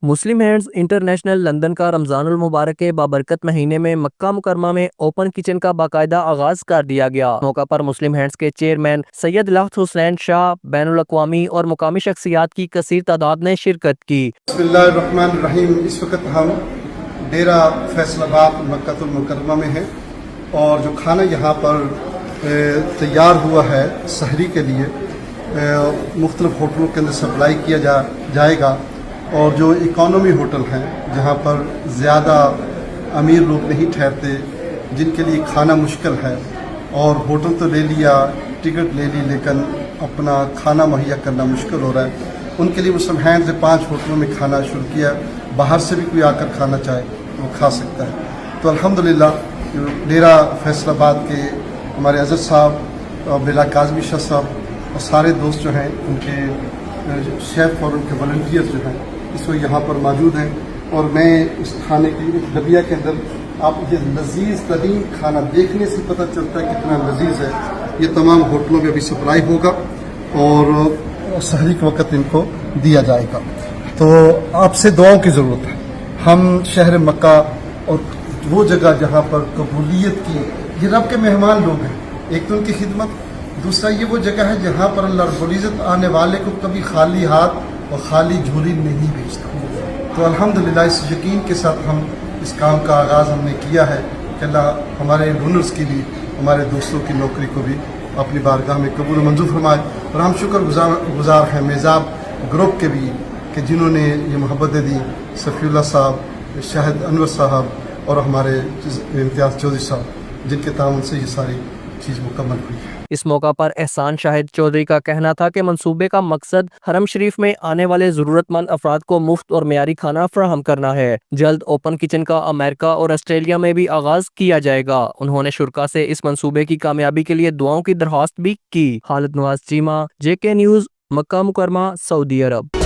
مسلم hands international London کا رمضان المبارک کے بابرکت مہینے میں مکہ مکرمہ میں اوپن کچن کا باقاعدہ آغاز کر دیا گیا۔ موقع پر مسلم ہینڈز کے چیئرمین سید لفت حسین شاہ، بین الاقوامی اور مقامی شخصیات کی کثیر تعداد نے شرکت کی۔ بسم اللہ الرحمن الرحیم۔ اس وقت ہم ڈیرہ فیصل آباد مکہ المکرمہ میں ہیں اور جو کھانا یہاں پر تیار ہوا ہے سحری کے لیے مختلف ہوٹلوں کے اندر سپلائی کیا جائے گا، اور جو اکانومی ہوٹل ہیں جہاں پر زیادہ امیر لوگ نہیں ٹھہرتے، جن کے لیے کھانا مشکل ہے، اور ہوٹل تو لے لیا، ٹکٹ لے لی، لیکن اپنا کھانا مہیا کرنا مشکل ہو رہا ہے، ان کے لیے مسلم ہینڈز نے 5 ہوٹلوں میں کھانا شروع کیا۔ باہر سے بھی کوئی آ کر کھانا چاہے وہ کھا سکتا ہے۔ تو الحمدللہ ڈیرہ فیصل آباد کے ہمارے اظہر صاحب، بلا کاظمی شاہ صاحب اور سارے دوست جو ہیں، ان کے شیف اور ان کے والنٹیئر جو ہیں اس وقت یہاں پر موجود ہیں، اور میں اس کھانے کی ڈبیا کے اندر آپ یہ لذیذ ترین کھانا دیکھنے سے پتہ چلتا ہے کتنا لذیذ ہے۔ یہ تمام ہوٹلوں میں ابھی سپلائی ہوگا اور سحری کے وقت ان کو دیا جائے گا۔ تو آپ سے دعاؤں کی ضرورت ہے۔ ہم شہر مکہ اور وہ جگہ جہاں پر قبولیت کی، یہ رب کے مہمان لوگ ہیں، ایک تو ان کی خدمت، دوسرا یہ وہ جگہ ہے جہاں پر اللہ رب العزت آنے والے کو کبھی خالی ہاتھ اور خالی جھولی نہیں بھیجتا۔ تو الحمدللہ اس یقین کے ساتھ ہم اس کام کا آغاز ہم نے کیا ہے کہ اللہ ہمارے ڈونرز کی بھی، ہمارے دوستوں کی نوکری کو بھی اپنی بارگاہ میں قبول و منظور فرمائے، اور ہم شکر گزار ہیں میزاب گروپ کے بھی کہ جنہوں نے یہ محبتیں دی، صفی اللہ صاحب، شاہد انور صاحب اور ہمارے امتیاز چودھری صاحب، جن کے تعاون سے یہ ساری چیز مکمل ہوئی ہے۔ اس موقع پر احسان شاہد چودھری کا کہنا تھا کہ منصوبے کا مقصد حرم شریف میں آنے والے ضرورت مند افراد کو مفت اور معیاری کھانا فراہم کرنا ہے۔ جلد اوپن کچن کا امریکہ اور آسٹریلیا میں بھی آغاز کیا جائے گا۔ انہوں نے شرکاء سے اس منصوبے کی کامیابی کے لیے دعاؤں کی درخواست بھی کی۔ خالد نواز چیمہ، JK نیوز، مکہ مکرمہ، سعودی عرب۔